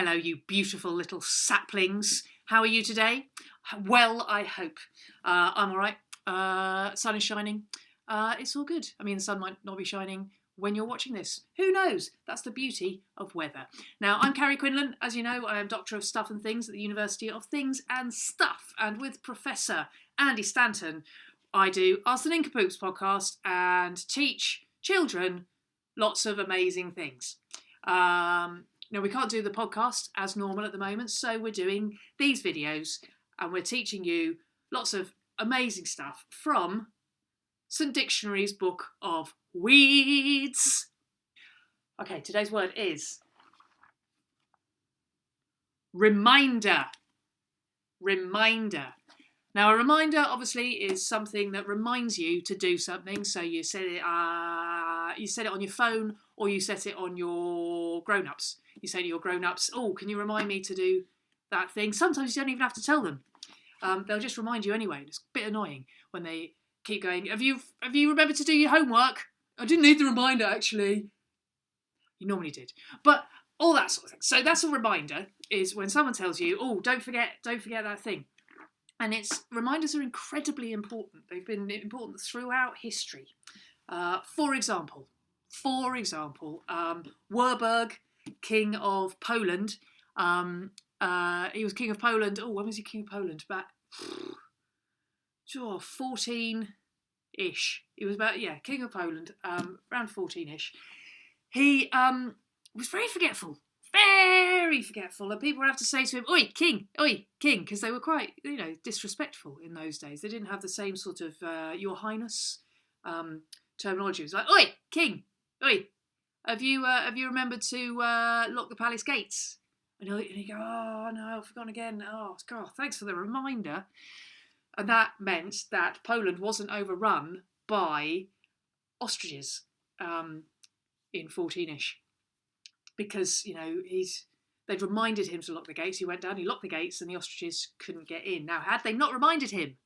Hello, you beautiful little saplings. How are you today? Well, I hope. I'm all right. Sun is shining. It's all good. I mean, the sun might not be shining when you're watching this. Who knows? That's the beauty of weather. Now, I'm Carrie Quinlan. As you know, I am Doctor of Stuff and Things at the University of Things and Stuff. And with Professor Andy Stanton, I do Ask the niNcompOOps podcast and teach children lots of amazing things. Now, we can't do the podcast as normal at the moment, so we're doing these videos and we're teaching you lots of amazing stuff from St Dictionary's book of weeds. Okay, today's word is reminder. Reminder. Now, a reminder obviously is something that reminds you to do something. So you set it on your phone, or you set it on your grown-ups. You say to your grown-ups, "Oh, can you remind me to do that thing?" Sometimes you don't even have to tell them. They'll just remind you anyway. It's a bit annoying when they keep going, Have you remembered to do your homework? I didn't need the reminder, actually. You normally did. But all that sort of thing. So that's a reminder, is when someone tells you, "Oh, don't forget that thing." And reminders are incredibly important. They've been important throughout history. For example, Werburg, King of Poland. He was King of Poland. Oh, when was he King of Poland? About 14-ish. He was King of Poland, around 14-ish. He was very forgetful. Very forgetful, and people would have to say to him, oi, king," because they were quite, disrespectful in those days. They didn't have the same sort of your highness terminology. It was like, "Oi, king, oi, have you remembered to lock the palace gates?" And he'd go, "Oh no, I've forgotten again. Oh God, thanks for the reminder." And that meant that Poland wasn't overrun by ostriches in 14-ish. Because, they'd reminded him to lock the gates. He went down, he locked the gates, and the ostriches couldn't get in. Now, had they not reminded him,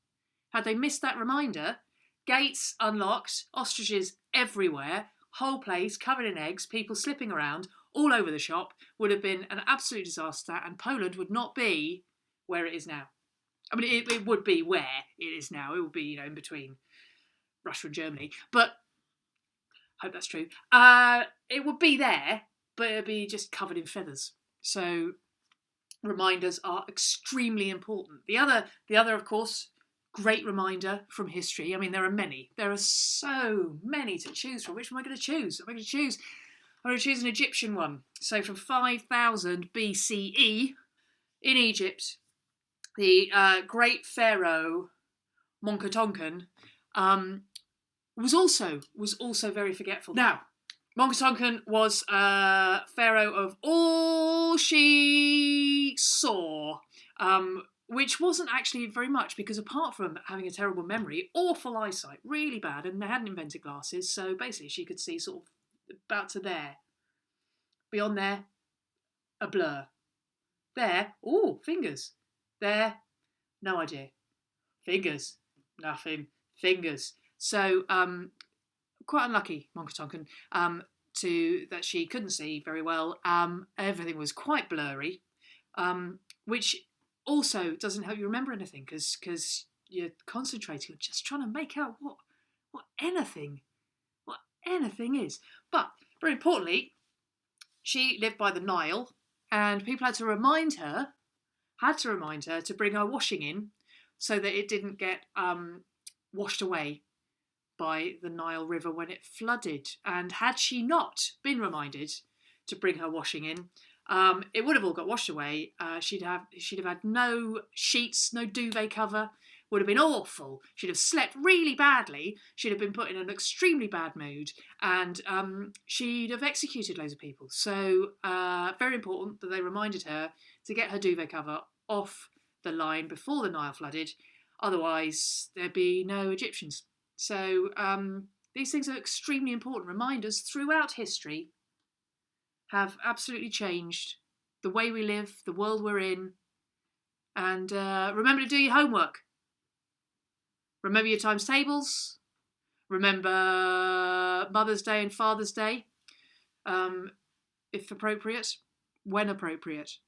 had they missed that reminder, gates unlocked, ostriches everywhere, whole place covered in eggs, people slipping around all over the shop, would have been an absolute disaster, and Poland would not be where it is now. I mean, it would be where it is now. It would be, in between Russia and Germany. But I hope that's true. It would be there, but it'd be just covered in feathers. So reminders are extremely important. The other, of course, great reminder from history. I mean, there are many. There are so many to choose from. Which am I going to choose? I'm going to choose an Egyptian one. So from 5000 BCE in Egypt, the great pharaoh Menkaure was also very forgetful. Now, Menkaure was pharaoh of all she saw, which wasn't actually very much, because apart from having a terrible memory, awful eyesight, really bad, and they hadn't invented glasses, so basically she could see sort of about to there. Beyond there, a blur. There, fingers. There, no idea. Fingers, nothing. Fingers. So, quite unlucky, Menkaure, that she couldn't see very well. Everything was quite blurry, which also doesn't help you remember anything, because you're concentrating on just trying to make out what anything is. But very importantly, she lived by the Nile, and people had to remind her to bring her washing in, so that it didn't get washed away by the Nile River when it flooded. And had she not been reminded to bring her washing in, it would have all got washed away. She'd have had no sheets, no duvet cover. Would have been awful. She'd have slept really badly. She'd have been put in an extremely bad mood, and she'd have executed loads of people. So very important that they reminded her to get her duvet cover off the line before the Nile flooded. Otherwise, there'd be no Egyptians. So these things are extremely important. Reminders throughout history have absolutely changed the way we live, the world we're in. And remember to do your homework. Remember your times tables. Remember Mother's Day and Father's Day, if appropriate, when appropriate.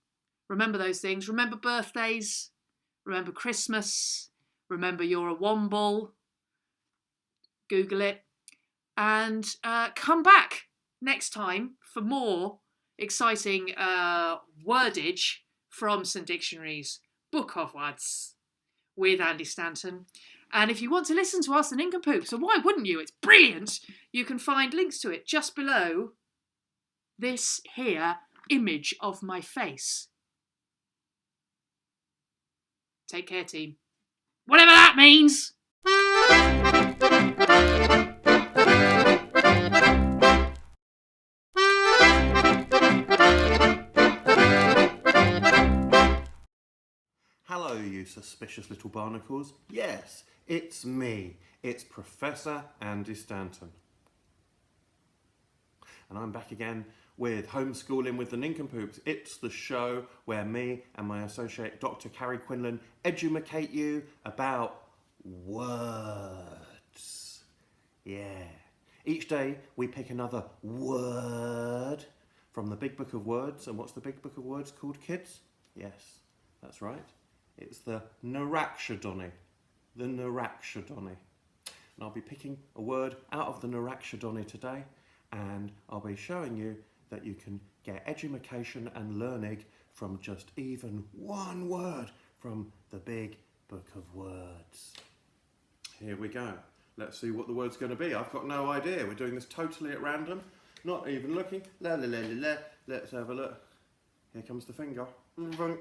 Remember those things. Remember birthdays. Remember Christmas. Remember you're a womble. Google it. And come back next time for more exciting wordage from St Dictionary's Book of Words with Andy Stanton. And if you want to listen to us, the niNcompOOps, and why wouldn't you? It's brilliant. You can find links to it just below this here image of my face. Take care, team. Whatever that means! Hello, you suspicious little barnacles. Yes, it's me. It's Professor Andy Stanton. And I'm back again with Homeschooling with the niNcompOOps. It's the show where me and my associate Dr. Carrie Quinlan edumacate you about words. Yeah. Each day we pick another word from the Big Book of Words. And what's the Big Book of Words called, kids? Yes, that's right. It's the Narachidoni. The Narachidoni. And I'll be picking a word out of the Narachidoni today, and I'll be showing you that you can get edumacation and learning from just even one word from the Big Book of Words. Here we go. Let's see what the word's going to be. I've got no idea. We're doing this totally at random. Not even looking. La la la la la. Let's have a look. Here comes the finger. Vunk.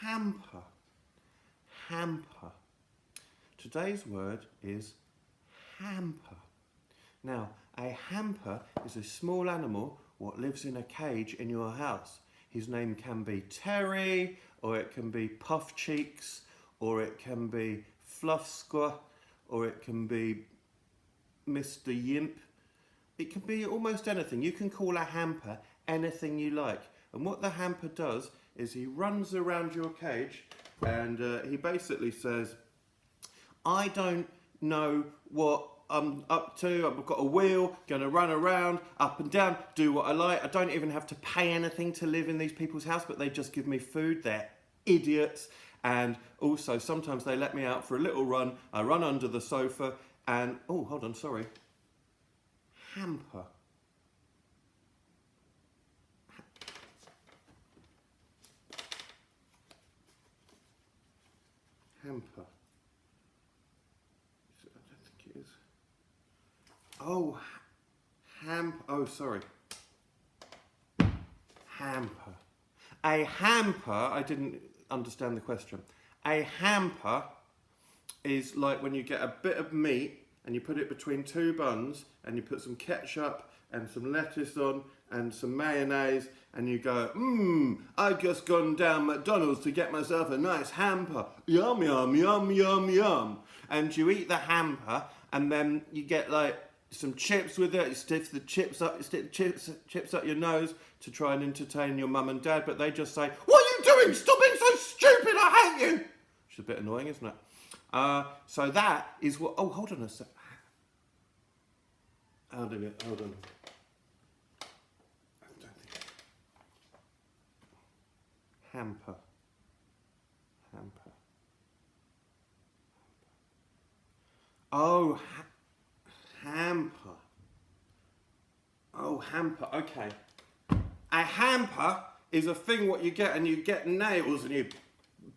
Hamper. Hamper. Today's word is hamper. Now, a hamper is a small animal what lives in a cage in your house. His name can be Terry, or it can be Puff Cheeks, or it can be Fluff Squaw, or it can be Mr. Yimp. It can be almost anything. You can call a hamper anything you like. And what the hamper does is he runs around your cage and he basically says, I don't know what I'm up to. I've got a wheel, going to run around, up and down, do what I like. I don't even have to pay anything to live in these people's house, but they just give me food. They're idiots. And also, sometimes they let me out for a little run. I run under the sofa and, oh, hold on, sorry. Hamper. Hamper. I don't think it is. Oh, oh, sorry. Hamper. A hamper, I didn't understand the question. A hamper is like when you get a bit of meat and you put it between two buns and you put some ketchup and some lettuce on and some mayonnaise and you go, I've just gone down McDonald's to get myself a nice hamper. Yum, yum, yum, yum, yum. And you eat the hamper and then you get like some chips with it. You stick the chips up your nose to try and entertain your mum and dad, but they just say, what are you doing? Stop being so stupid, I hate you. Which is a bit annoying, isn't it? So that is what, oh, hold on a sec. Hold on. I don't think. Hamper. Oh, hamper. Oh, hamper, okay. A hamper is a thing what you get and you get nails and you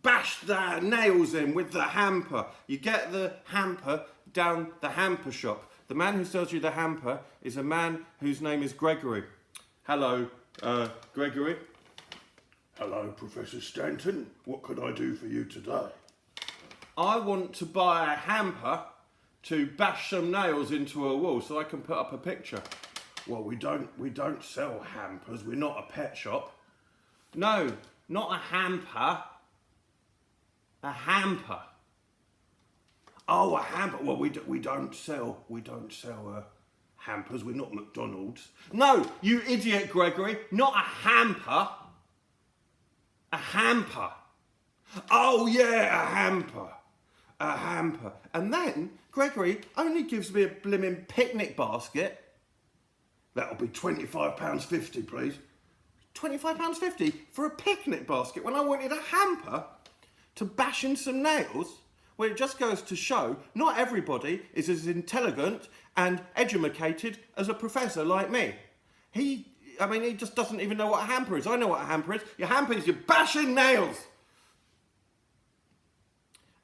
bash the nails in with the hamper. You get the hamper down the hamper shop. The man who sells you the hamper is a man whose name is Gregory. Hello, Gregory. Hello, Professor Stanton. What could I do for you today? I want to buy a hamper to bash some nails into a wall so I can put up a picture. Well, we don't sell hampers. We're not a pet shop. No, not a hamper. A hamper. Oh, a hamper. Well, we don't sell hampers. We're not McDonald's. No, you idiot, Gregory. Not a hamper. A hamper. Oh yeah, a hamper. A hamper. And then Gregory only gives me a blimmin' picnic basket. That'll be £25.50, please. £25.50 for a picnic basket when I wanted a hamper to bash in some nails? Well, it just goes to show not everybody is as intelligent and educated as a professor like me. He just doesn't even know what a hamper is. I know what a hamper is. Your hamper is your bashing nails.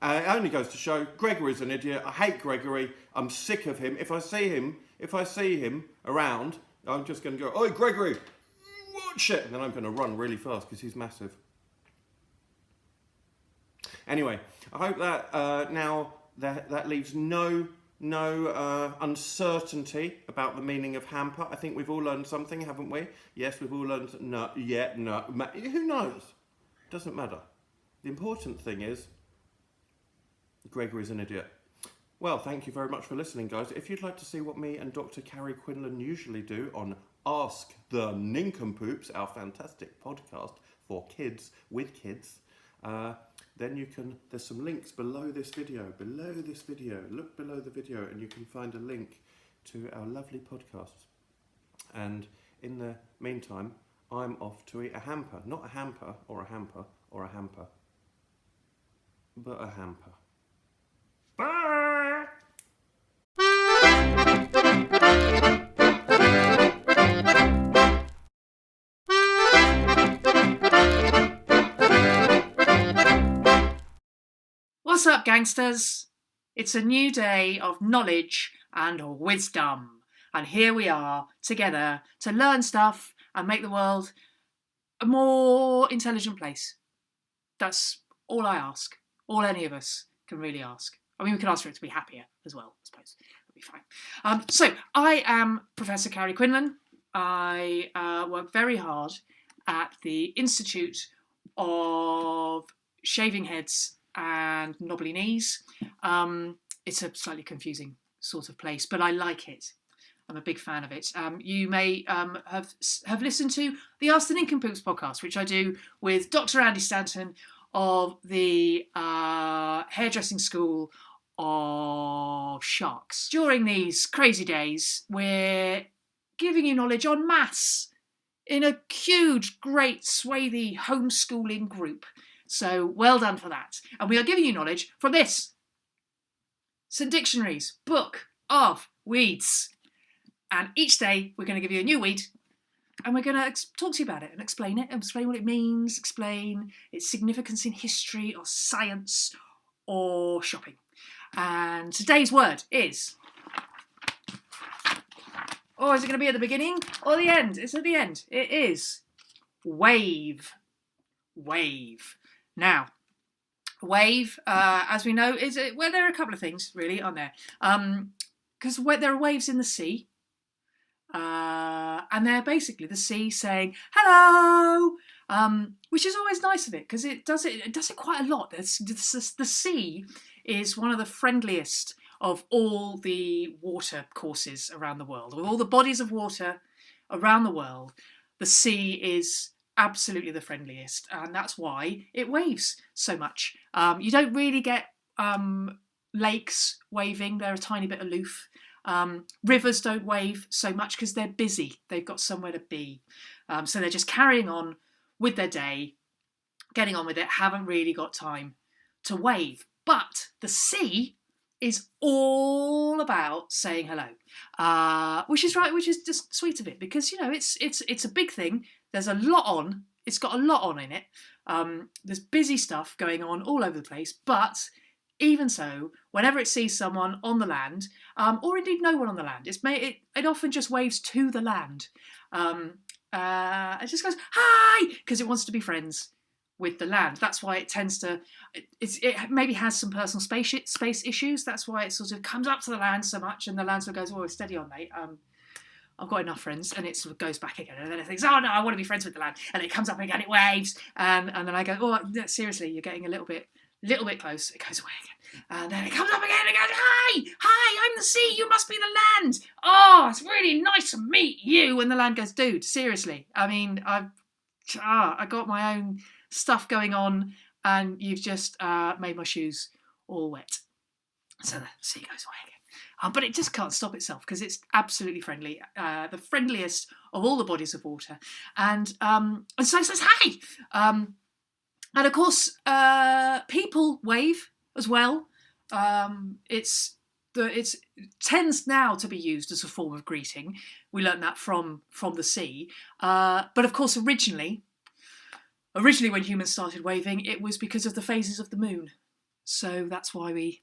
It only goes to show Gregory's an idiot. I hate Gregory. I'm sick of him. If I see him around, I'm just going to go, "Oi, Gregory, watch it!" And then I'm going to run really fast because he's massive. Anyway, I hope that now that leaves no uncertainty about the meaning of hamper. I think we've all learned something, haven't we? Yes, we've all learned. No. Who knows? Doesn't matter. The important thing is Gregory's an idiot. Well, thank you very much for listening, guys. If you'd like to see what me and Dr. Carrie Quinlan usually do on Ask the niNcompOOps, our fantastic podcast for kids with kids, then you can, there's some links below this video. Look below the video and you can find a link to our lovely podcasts. And in the meantime, I'm off to eat a hamper. Not a hamper or a hamper or a hamper, but a hamper. Bye! What's up, gangsters? It's a new day of knowledge and wisdom. And here we are together to learn stuff and make the world a more intelligent place. That's all I ask. All any of us can really ask. I mean, we can ask for it to be happier as well, I suppose. That'll be fine. So, I am Professor Carrie Quinlan. I work very hard at the Institute of Shaving Heads and Knobbly Knees. It's a slightly confusing sort of place, but I like it. I'm a big fan of it. You may have listened to the Ask the niNcompOOps podcast, which I do with Dr. Andy Stanton of the hairdressing school of Sharks. During these crazy days, we're giving you knowledge on maths in a huge, great, swathy homeschooling group. So well done for that. And we are giving you knowledge from this. St. Dictionary's Book of Weeds. And each day we're going to give you a new weed and we're going to talk to you about it and explain what it means, explain its significance in history or science or shopping. And today's word is... Oh, is it going to be at the beginning or the end? It's at the end. It is wave. Wave. Now, wave, as we know, well, there are a couple of things, really, aren't there? Because there are waves in the sea, and they're basically the sea saying hello, which is always nice of it because it does it quite a lot. The sea is one of the friendliest of all the water courses around the world. Of all the bodies of water around the world, the sea is absolutely the friendliest, and that's why it waves so much. You don't really get lakes waving. They're a tiny bit aloof. Rivers don't wave so much because they're busy. They've got somewhere to be. So they're just carrying on with their day, getting on with it, haven't really got time to wave. But the sea is all about saying hello, which is right, which is just sweet of it because, you know, it's a big thing. There's a lot on. It's got a lot on in it. There's busy stuff going on all over the place, but even so, whenever it sees someone on the land, or indeed no one on the land, it often just waves to the land. It just goes, hi, because it wants to be friends with the land. That's why it tends to, it maybe has some personal space issues. That's why it sort of comes up to the land so much, and the land sort of goes, oh, steady on, mate. I've got enough friends, and it sort of goes back again, and then it thinks, oh no, I want to be friends with the land, and it comes up again, it waves, and then I go, oh, seriously, you're getting a little bit close. It goes away again, and then it comes up again, and it goes, hi, I'm the sea, you must be the land. Oh, it's really nice to meet you. And the land goes, dude, seriously, I mean, I got my own stuff going on, and you've just made my shoes all wet. So the sea goes away again. But it just can't stop itself because it's absolutely friendly, the friendliest of all the bodies of water. And so it says, hey! And of course, people wave as well. It tends now to be used as a form of greeting. We learned that from the sea. But of course, originally when humans started waving, it was because of the phases of the moon. So that's why we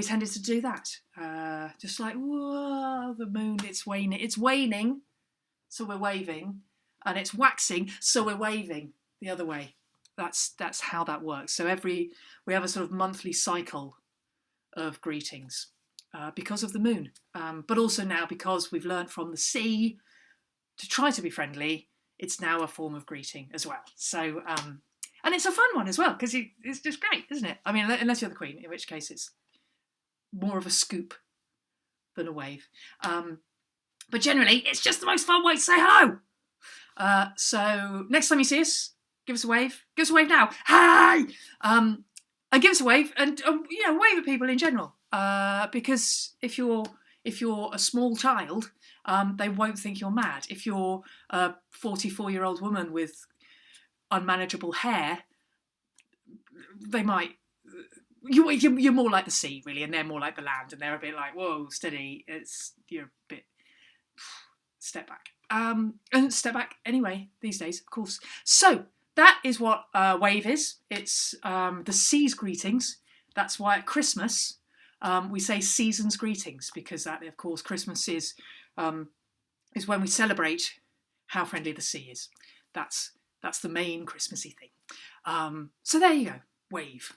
tended to do that. Just like, whoa, the moon, it's waning, so we're waving, and it's waxing, so we're waving the other way. That's how that works. So we have a sort of monthly cycle of greetings because of the moon, but also now because we've learned from the sea to try to be friendly. It's now a form of greeting as well. So, and it's a fun one as well because it's just great, isn't it? I mean, unless you're the Queen, in which case it's more of a scoop than a wave. But generally, it's just the most fun way to say hello. So next time you see us, give us a wave. Give us a wave now. Hi! And give us a wave, and wave at people in general. Because if you're a small child, they won't think you're mad. If you're a 44-year-old woman with unmanageable hair, they might. You're more like the sea, really, and they're more like the land, and they're a bit like, whoa, steady. You're a bit step back. And step back anyway these days, of course. So that is what wave is. It's the sea's greetings. That's why at Christmas we say season's greetings, because that, of course, Christmas is when we celebrate how friendly the sea is. That's the main Christmassy thing. So there you go. Wave.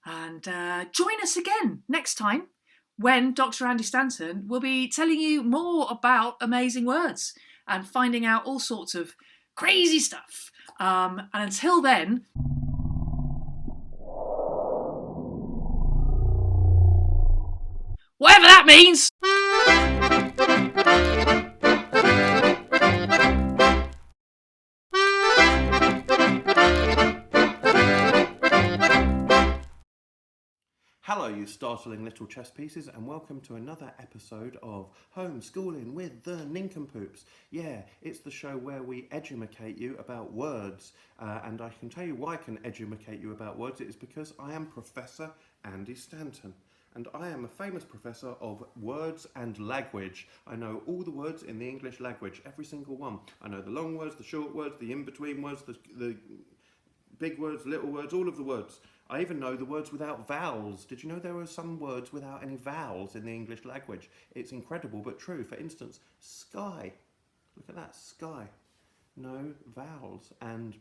And join us again next time when Dr. Andy Stanton will be telling you more about amazing words and finding out all sorts of crazy stuff. And until then, whatever that means. Hello, you startling little chess pieces, and welcome to another episode of Home SKOOLin with the niNcompOOps. Yeah, it's the show where we educate you about words, and I can tell you why I can educate you about words. It is because I am Professor Andy Stanton, and I am a famous professor of words and language. I know all the words in the English language, every single one. I know the long words, the short words, the in-between words, the big words, little words, all of the words. I even know the words without vowels. Did you know there are some words without any vowels in the English language? It's incredible but true. For instance, sky. Look at that, sky. No vowels. And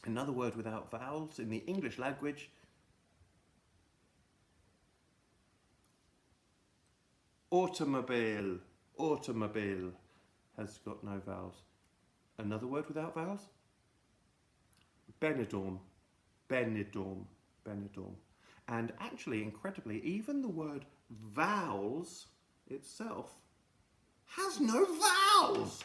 another word without vowels in the English language, automobile. Automobile has got no vowels. Another word without vowels, Benidorm. Benidorm. Benidorm. And actually, incredibly, even the word vowels itself has no vowels.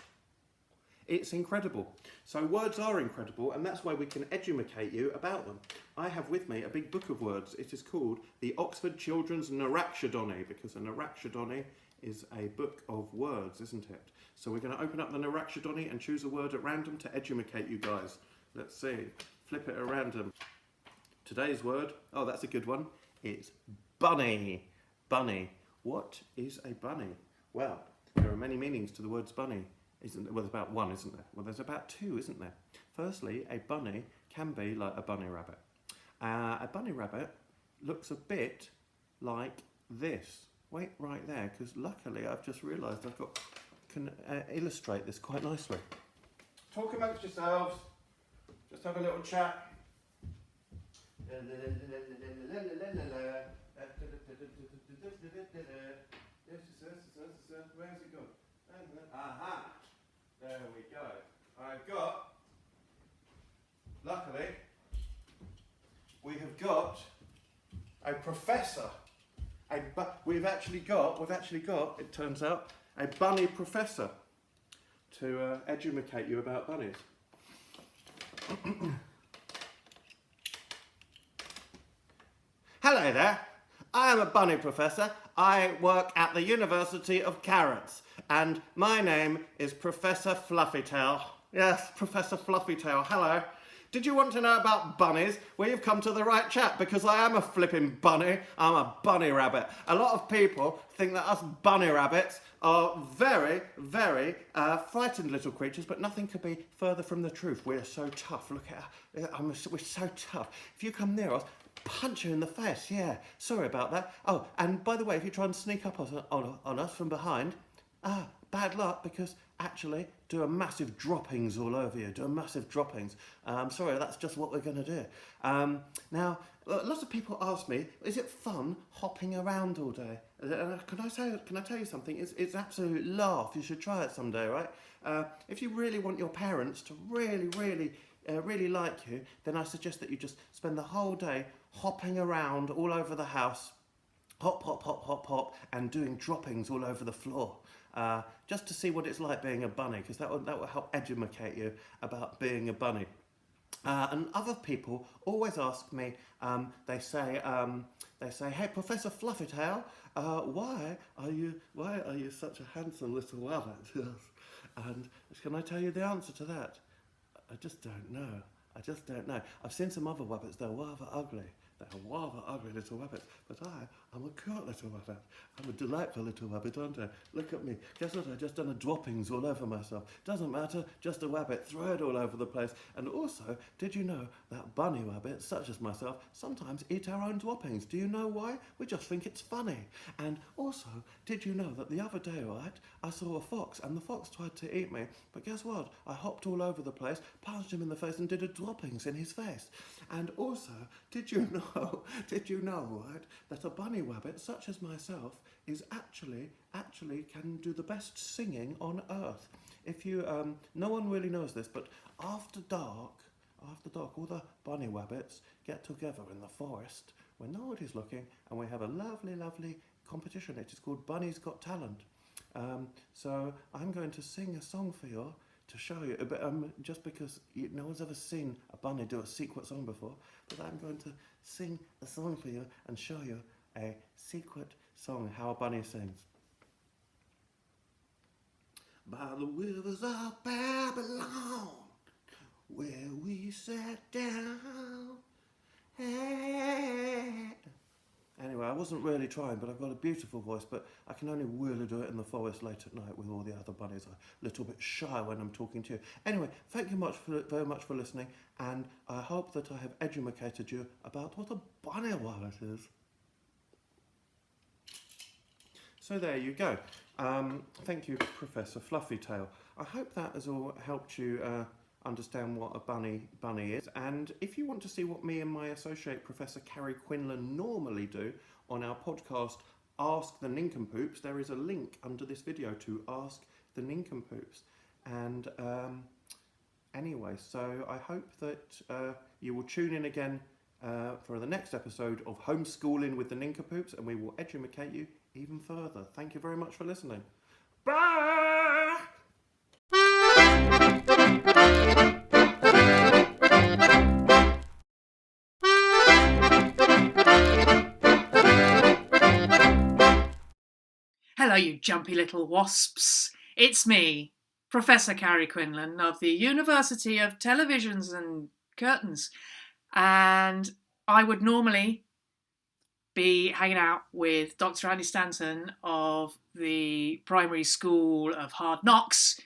It's incredible. So words are incredible, and that's why we can educate you about them. I have with me a big book of words. It is called the Oxford Children's Narachydony, because a narachydony is a book of words, isn't it? So we're going to open up the narachydony and choose a word at random to educate you guys. Let's see. Flip it at random. Today's word, oh, that's a good one. It's bunny. Bunny. What is a bunny? Well, there are many meanings to the words bunny, isn't there? Well, there's about one, isn't there? Well, there's about two, isn't there? Firstly, a bunny can be like a bunny rabbit. A bunny rabbit looks a bit like this. Wait right there, because luckily I've just realised can illustrate this quite nicely. Talk amongst yourselves. Just have a little chat. Where's it gone? Aha! There we go. Luckily, we have got a professor. We've actually got, it turns out, a bunny professor to educate you about bunnies. Hello there. I am a bunny professor. I work at the University of Carrots, and my name is Professor FLUFFYTAIL. Yes, Professor FLUFFYTAIL. Hello. Did you want to know about bunnies? Well, you've come to the right chap, because I am a flipping bunny. I'm a bunny rabbit. A lot of people think that us bunny rabbits are very, very frightened little creatures, but nothing could be further from the truth. We're so tough. Look at us. We're so tough. If you come near us, punch you in the face. Yeah, sorry about that. Oh, and by the way, if you try and sneak up on us from behind, bad luck, because actually do a massive droppings all over you. Do a massive droppings. Sorry, that's just what we're going to do. Now, lots of people ask me, is it fun hopping around all day? Can I tell you something? It's absolute laugh. You should try it someday, right? If you really want your parents to really like you, then I suggest that you just spend the whole day hopping around all over the house, hop, hop, hop, hop, hop, and doing droppings all over the floor. Just to see what it's like being a bunny, because that will help educate you about being a bunny. And other people always ask me, they say, hey, Professor FLUFFYTAIL, why are you such a handsome little rabbit? Yes. And can I tell you the answer to that? I just don't know. I've seen some other rabbits, they're rather ugly. They're rather ugly little rabbits, but I'm a cute little rabbit. I'm a delightful little rabbit, aren't I? Look at me. Guess what? I've just done a droppings all over myself. Doesn't matter, just a rabbit. Throw it all over the place. And also, did you know that bunny rabbits, such as myself, sometimes eat our own droppings? Do you know why? We just think it's funny. And also, did you know that the other day, right, I saw a fox, and the fox tried to eat me, but guess what? I hopped all over the place, punched him in the face, and did a droppings in his face. And also, did you know, right, that a bunny rabbit such as myself is actually can do the best singing on earth. If you, no one really knows this, but after dark, all the bunny rabbits get together in the forest when nobody's looking, and we have a lovely competition. It is called Bunny's Got Talent. So I'm going to sing a song for you to show you, but just because no one's ever seen a bunny do a secret song before, but I'm going to sing a song for you and show you a secret song, how a bunny sings. By the rivers of Babylon, where we sat down. Hey. Anyway, I wasn't really trying, but I've got a beautiful voice, but I can only really do it in the forest late at night with all the other bunnies. I'm a little bit shy when I'm talking to you. Anyway, thank you very much for listening, and I hope that I have educated you about what a bunny rabbit is. So there you go. Thank you, Professor FLUFFYTAIL. I hope that has all helped you understand what a bunny is, and if you want to see what me and my associate Professor Carrie Quinlan normally do on our podcast Ask the niNcompOOps, there is a link under this video to Ask the niNcompOOps. And anyway, so I hope that you will tune in again for the next episode of Homeschooling with the niNcompOOps, and we will educate you even further. Thank you very much for listening. Bye! Hello, you jumpy little wasps. It's me, Professor Carrie Quinlan of the University of Televisions and Curtains. And I would normally be hanging out with Dr. Andy Stanton of the primary school of Hard Knocks,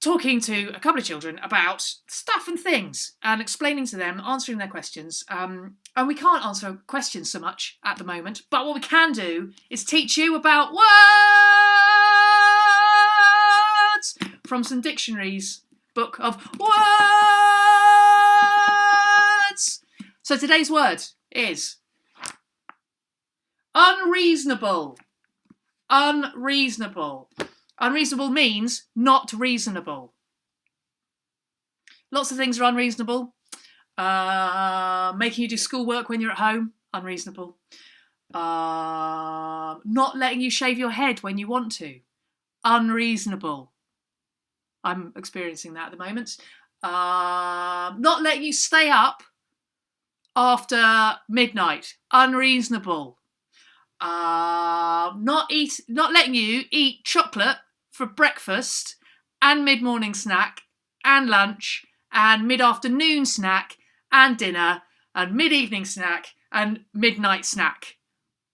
talking to a couple of children about stuff and things and explaining to them, answering their questions. And we can't answer questions so much at the moment, but what we can do is teach you about words from some dictionaries, book of words. So today's word is unreasonable. Unreasonable. Unreasonable means not reasonable. Lots of things are unreasonable. Making you do schoolwork when you're at home, unreasonable. Not letting you shave your head when you want to, unreasonable. I'm experiencing that at the moment. Not letting you stay up after midnight, unreasonable. Not letting you eat chocolate for breakfast and mid-morning snack and lunch and mid-afternoon snack and dinner and mid-evening snack and midnight snack.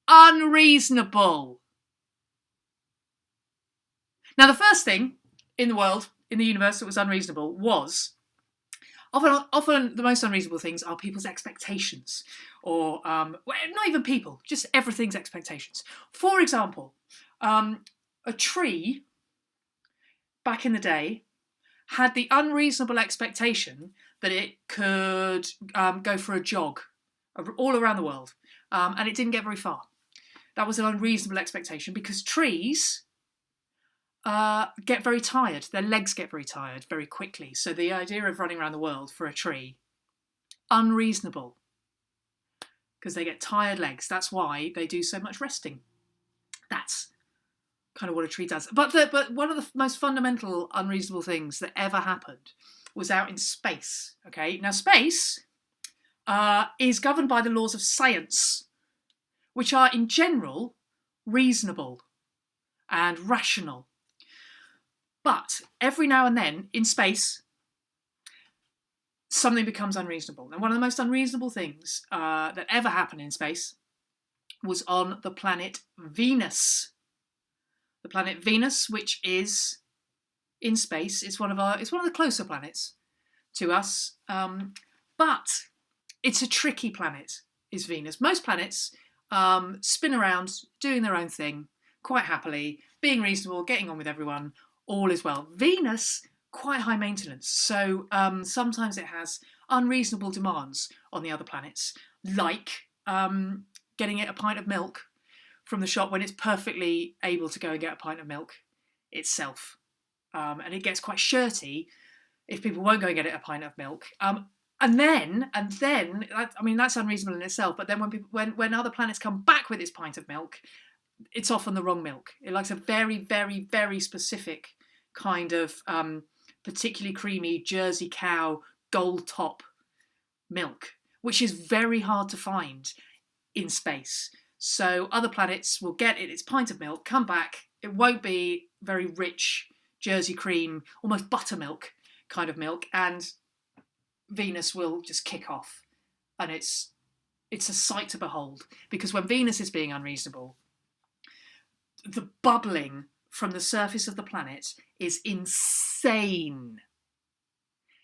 Unreasonable. Now, the first thing in the world, in the universe, that was unreasonable was often the most unreasonable things are people's expectations, or not even people, just everything's expectations. For example, a tree back in the day had the unreasonable expectation that it could go for a jog all around the world, and it didn't get very far. That was an unreasonable expectation because trees get very tired. Their legs get very tired very quickly. So the idea of running around the world for a tree, unreasonable, because they get tired legs. That's why they do so much resting. That's kind of what a tree does. But one of the most fundamental unreasonable things that ever happened was out in space. Okay, now space is governed by the laws of science, which are in general reasonable and rational. But every now and then in space, something becomes unreasonable. And one of the most unreasonable things that ever happened in space was on the planet Venus. The planet Venus, which is in space, it's one of the closer planets to us. But it's a tricky planet, is Venus. Most planets spin around, doing their own thing, quite happily, being reasonable, getting on with everyone. All is well. Venus, quite high maintenance, so sometimes it has unreasonable demands on the other planets, like getting it a pint of milk from the shop when it's perfectly able to go and get a pint of milk itself. And it gets quite shirty if people won't go and get it a pint of milk. And then, I mean, that's unreasonable in itself, but then when other planets come back with its pint of milk, it's often the wrong milk. It likes a very, very, very specific kind of particularly creamy Jersey cow gold top milk, which is very hard to find in space. So other planets will get it, its pint of milk, come back, it won't be very rich Jersey cream, almost buttermilk kind of milk, and Venus will just kick off. And it's a sight to behold, because when Venus is being unreasonable, the bubbling from the surface of the planet is insane.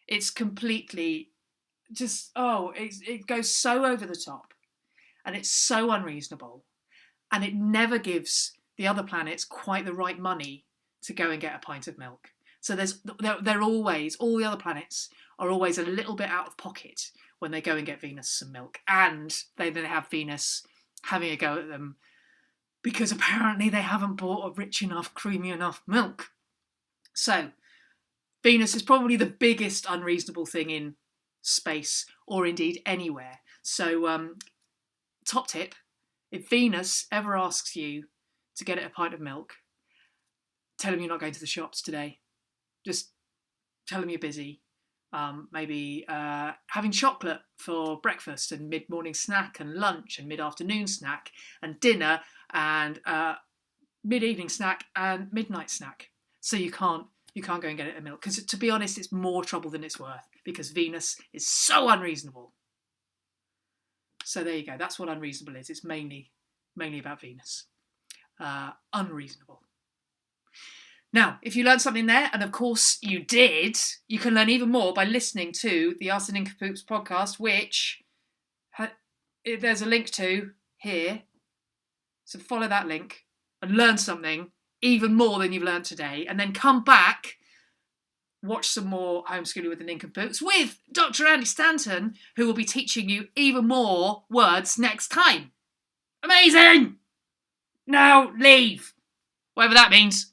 It's completely just, it goes so over the top, and it's so unreasonable, and it never gives the other planets quite the right money to go and get a pint of milk. So they're always, all the other planets are always a little bit out of pocket when they go and get Venus some milk, and they then have Venus having a go at them because apparently they haven't bought a rich enough, creamy enough milk. So Venus is probably the biggest unreasonable thing in space, or indeed anywhere. So top tip, if Venus ever asks you to get it a pint of milk, tell him you're not going to the shops today. Just tell him you're busy. Maybe having chocolate for breakfast and mid-morning snack and lunch and mid-afternoon snack and dinner and mid-evening snack and midnight snack. So you can't go and get it a milk, because to be honest, it's more trouble than it's worth, because Venus is so unreasonable. So there you go. That's what unreasonable is. It's mainly about Venus. Unreasonable. Now, if you learned something there, and of course you did, you can learn even more by listening to the Ask the niNcompOOps podcast, which there's a link to here. So follow that link and learn something even more than you've learned today, and then come back, watch some more Homeschooling with the niNcompOOps with Dr. Andy Stanton, who will be teaching you even more words next time. Amazing! Now leave, whatever that means.